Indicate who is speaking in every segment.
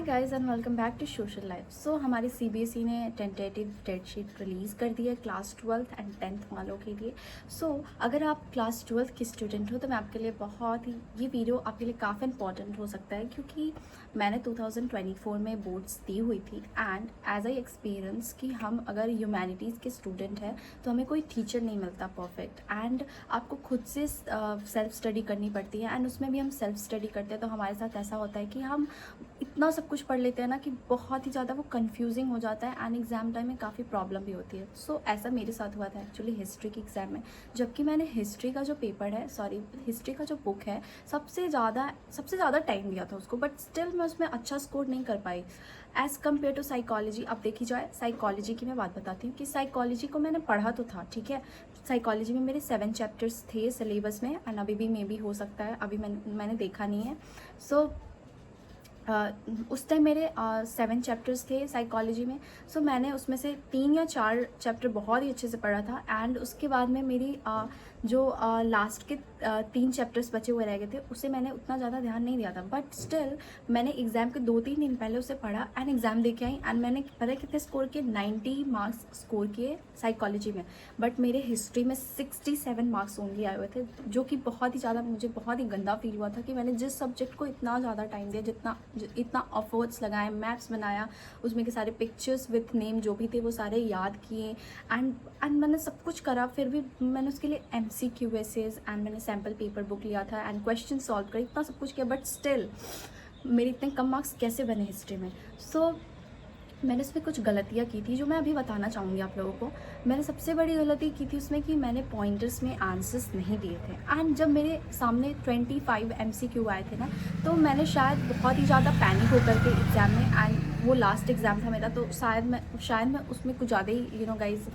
Speaker 1: Guys and welcome back to social life. So हमारी CBSE ने tentative date sheet release कर दी है class 12th and 10th वालों के लिए। अगर आप क्लास 12th की स्टूडेंट हो तो मैं आपके लिए बहुत ही ये वीडियो आपके लिए काफ़ी इंपॉर्टेंट हो सकता है, क्योंकि मैंने 2024 में बोर्ड्स दी हुई थी एंड एज आई एक्सपीरियंस कि हम अगर ह्यूमैनिटीज़ के स्टूडेंट हैं तो हमें कोई टीचर नहीं मिलता परफेक्ट, एंड आपको खुद से सेल्फ स्टडी करनी पड़ती है। एंड उसमें भी हम सेल्फ स्टडी करते हैं तो हमारे साथ ऐसा होता है कि हम इतना सब कुछ पढ़ लेते हैं ना कि बहुत ही ज़्यादा वो कंफ्यूजिंग हो जाता है एंड एग्ज़ाम टाइम में काफ़ी प्रॉब्लम भी होती है। ऐसा मेरे साथ हुआ था एक्चुअली हिस्ट्री की एग्ज़ाम में, जबकि मैंने हिस्ट्री का जो पेपर है हिस्ट्री का जो बुक है सबसे ज़्यादा टाइम दिया था उसको, बट स्टिल मैं उसमें अच्छा स्कोर नहीं कर पाई एज़ कम्पेयर टू साइकोलॉजी। अब देखी जाए साइकोलॉजी की मैं बात बताती हूँ कि साइकोलॉजी को मैंने पढ़ा तो था, ठीक है। साइकोलॉजी में मेरे 7 चैप्टर्स थे सिलेबस में एंड अभी भी मे भी हो सकता है, अभी मैंने देखा नहीं है। उस टाइम मेरे 7 चैप्टर्स थे साइकोलॉजी में। मैंने उसमें से 3 या 4 चैप्टर बहुत ही अच्छे से पढ़ा था एंड उसके बाद में मेरी जो लास्ट के 3 चैप्टर्स बचे हुए रह गए थे उसे मैंने उतना ज़्यादा ध्यान नहीं दिया था, बट स्टिल मैंने एग्ज़ाम के 2-3 दिन पहले उसे पढ़ा एंड एग्ज़ाम दे के आई एंड मैंने पता है कितने स्कोर किए, 90 मार्क्स स्कोर किए साइकोलॉजी में। बट मेरे हिस्ट्री में 67 मार्क्स ओनली आए हुए थे, जो कि बहुत ही ज़्यादा मुझे बहुत ही गंदा फील हुआ था कि मैंने जिस सब्जेक्ट को इतना ज़्यादा टाइम दिया, इतना एफर्ट्स लगाए, मैप्स बनाया, उसमें के सारे पिक्चर्स विथ नेम जो भी थे वो सारे याद किए एंड मैंने सब कुछ करा, फिर भी मैंने उसके लिए MCQ एसेज एंड मैंने सैम्पल पेपर बुक लिया था एंड क्वेश्चन सॉल्व करे, इतना सब कुछ किया, बट स्टिल मेरे इतने कम मार्क्स कैसे बने हिस्ट्री में। मैंने उसमें कुछ गलतियाँ की थी जो मैं अभी बताना चाहूँगी आप लोगों को। मैंने सबसे बड़ी गलती की थी उसमें कि मैंने पॉइंटर्स में आंसर्स नहीं दिए थे एंड जब मेरे सामने 25 MCQ आए थे ना, तो मैंने शायद बहुत ही ज़्यादा पैनिक होकर के एग्ज़ाम में, एंड वो लास्ट एग्ज़ाम था मेरा, तो शायद मैं उसमें कुछ ज़्यादा ही गाइज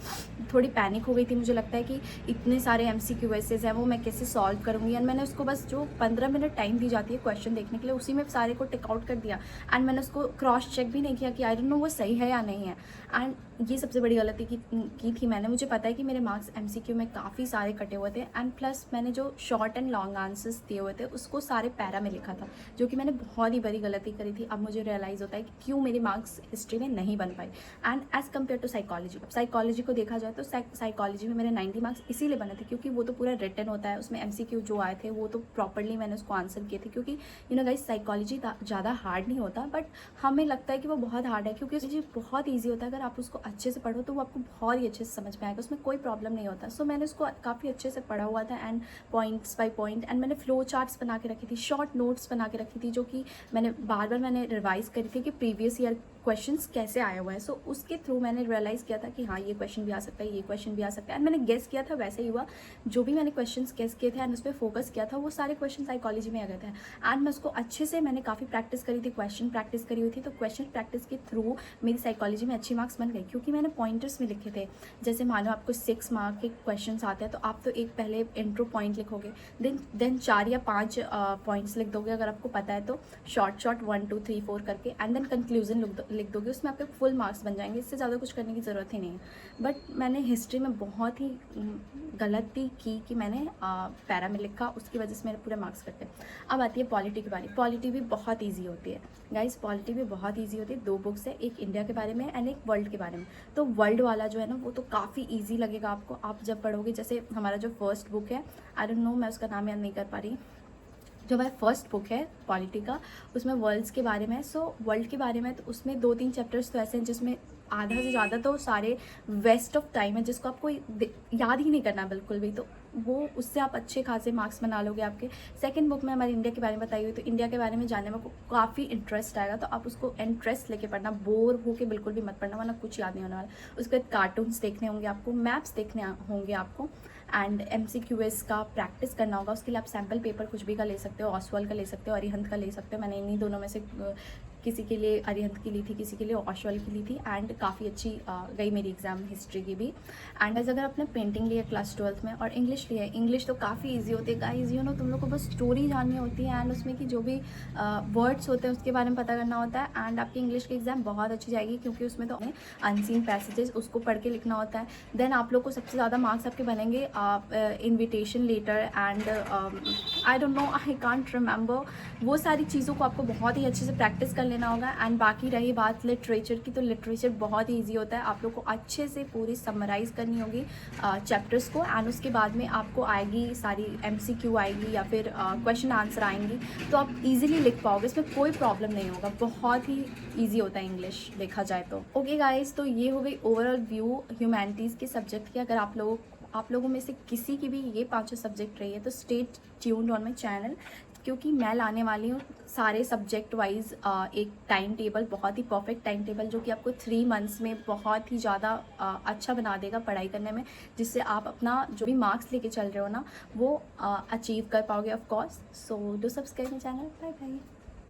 Speaker 1: थोड़ी पैनिक हो गई थी। मुझे लगता है कि इतने सारे MCQ ऐसे हैं वो मैं कैसे सॉल्व करूँगी, एंड मैंने उसको बस जो 15 मिनट टाइम दी जाती है क्वेश्चन देखने के लिए उसी में सारे को टिक आउट कर दिया एंड मैंने उसको क्रॉस चेक भी नहीं किया कि आई डोंट नो वो सही है या नहीं है। एंड ये सबसे बड़ी गलती की थी मैंने। मुझे पता है कि मेरे मार्क्स MCQ में काफ़ी सारे कटे हुए थे एंड प्लस मैंने जो शॉर्ट एंड लॉन्ग आंसर्स दिए हुए थे उसको सारे पैरा में लिखा था, जो कि मैंने बहुत ही बड़ी गलती करी थी। अब मुझे रियलाइज़ होता है कि क्यों मेरे मार्क्स हिस्ट्री में नहीं बन पाए and as compare to psychology को देखा जाए तो साइकोलॉजी में मेरे 90 मार्क्स इसीलिए बने थे क्योंकि वो तो पूरा रिटन होता है, उसमें MCQ जो आए थे वो तो प्रॉपरली मैंने उसको आंसर किए थे, क्योंकि गाइस साइकोलॉजी ज़्यादा हार्ड नहीं होता, बट हमें लगता है कि वो बहुत हार्ड है क्योंकि ये बहुत ईजी होता है। अगर आप उसको अच्छे से पढ़ो तो वो आपको बहुत ही अच्छे से समझ में आएगा, उसमें कोई प्रॉब्लम नहीं होता। मैंने उसको काफ़ी अच्छे से पढ़ा हुआ था and points by point, and मैंने फ्लो चार्ट्स बना के रखी थी, शॉर्ट नोट्स बना के रखी थी, जो कि मैंने बार मैंने रिवाइज़ करी थी कि प्रीवियस ईयर क्वेश्चंस कैसे आए हुए हैं। उसके थ्रू मैंने रियलाइज़ किया था कि हाँ ये क्वेश्चन भी आ सकता है, ये क्वेश्चन भी आ सकता है, एंड मैंने गेस किया था वैसे ही हुआ। जो भी मैंने क्वेश्चंस गेस किए थे एंड उस पर फोकस किया था वो सारे क्वेश्चन साइकोलॉजी में आ गए थे एंड मैं उसको अच्छे से मैंने काफ़ी प्रैक्टिस करी थी, क्वेश्चन प्रैक्टिस करी हुई थी, तो क्वेश्चन प्रैक्टिस के थ्रू मेरी साइकोलॉजी में अच्छी मार्क्स बन गए क्योंकि मैंने पॉइंटर्स में लिखे थे। जैसे मानो आपको 6 मार्क के क्वेश्चन आते हैं तो आप तो एक पहले इंट्रो पॉइंट लिखोगे, देन 4 या 5 पॉइंट्स लिख दोगे अगर आपको पता है तो, शॉर्ट 1 2 3 4 करके, एंड देन कंक्लूजन लिख दोगे, उसमें आपके फुल मार्क्स बन जाएंगे। इससे ज़्यादा कुछ करने की ज़रूरत ही नहीं है। बट मैंने हिस्ट्री में बहुत ही गलती की कि मैंने पैरा में लिखा, उसकी वजह से मेरे पूरे मार्क्स कटे। अब आती है पॉलिटी की बारी। पॉलिटी भी बहुत ईजी होती है गाइस, पॉलिटी भी बहुत ईजी होती है। 2 बुक्स है, एक इंडिया के बारे में एंड एक वर्ल्ड के बारे में। तो वर्ल्ड वाला जो है ना वो तो काफ़ी ईजी लगेगा आपको, आप जब पढ़ोगे। जैसे हमारा जो फर्स्ट बुक है, आई डोंट नो मैं उसका नाम याद नहीं कर पा रही, जो हमारा फर्स्ट बुक है पॉलिटी का, उसमें वर्ल्ड्स के बारे में है। वर्ल्ड के बारे में तो उसमें 2-3 चैप्टर्स तो ऐसे हैं जिसमें आधा से ज़्यादा तो सारे वेस्ट ऑफ टाइम है, जिसको आपको याद ही नहीं करना बिल्कुल भी, तो वो उससे आप अच्छे खासे मार्क्स बना लोगे आपके। सेकंड बुक में हमारी इंडिया के बारे में बताई हुई, तो इंडिया के बारे में जानने में काफ़ी इंटरेस्ट आएगा, तो आप उसको इंटरेस्ट लेके पढ़ना, बोर होके बिल्कुल भी मत पढ़ना, वरना कुछ याद नहीं होने वाला। उसके बाद कार्टून्स देखने होंगे आपको, मैप्स देखने होंगे आपको, एंड MCQs का प्रैक्टिस करना होगा। उसके लिए आप सैम्पल पेपर कुछ भी का ले सकते हो, ऑसवाल का ले सकते हो, अरिहंत का ले सकते हो। मैंने इन्हीं दोनों में से किसी के लिए अरिहंत की ली थी, किसी के लिए ऑशवाल की ली थी, एंड काफ़ी अच्छी गई मेरी एग्ज़ाम हिस्ट्री की भी। एंड अगर आपने पेंटिंग लिया क्लास 12th में और इंग्लिश लिया है, इंग्लिश तो काफ़ी ईजी होती है गाइस, तुम लोग को बस स्टोरी जाननी होती है एंड उसमें की जो भी वर्ड्स होते हैं उसके बारे में पता करना होता है, एंड आपकी इंग्लिश की एग्ज़ाम बहुत अच्छी जाएगी क्योंकि उसमें तो अनसीन पैसेजेस उसको पढ़ के लिखना होता है। देन आप लोग को सबसे ज़्यादा मार्क्स आपके बनेंगे invitation letter and I don't know, I can't remember, वो सारी चीज़ों को आपको बहुत ही अच्छे से प्रैक्टिस कर लेना होगा। एंड बाकी रही बात लिटरेचर की, तो लिटरेचर बहुत ही ईजी होता है। आप लोग को अच्छे से पूरी समराइज़ करनी होगी चैप्टर्स को, एंड उसके बाद में आपको आएगी सारी MCQ आएगी या फिर क्वेश्चन आंसर आएंगी, तो आप इजीली लिख पाओगे, इसमें कोई प्रॉब्लम नहीं होगा। बहुत ही ईजी होता है इंग्लिश देखा जाए तो। ओके गाइस, तो ये हो गई ओवरऑल व्यू ह्यूमैनिटीज़ के सब्जेक्ट की। अगर आप लोगों में से किसी की भी ये 5 सब्जेक्ट रही है तो stay tuned on my channel, क्योंकि मैं लाने वाली हूँ सारे सब्जेक्ट वाइज एक टाइम टेबल, बहुत ही परफेक्ट टाइम टेबल, जो कि आपको 3 मंथ्स में बहुत ही ज़्यादा अच्छा बना देगा पढ़ाई करने में, जिससे आप अपना जो भी मार्क्स लेके चल रहे हो ना वो अचीव कर पाओगे of course. So do subscribe my channel. Bye bye.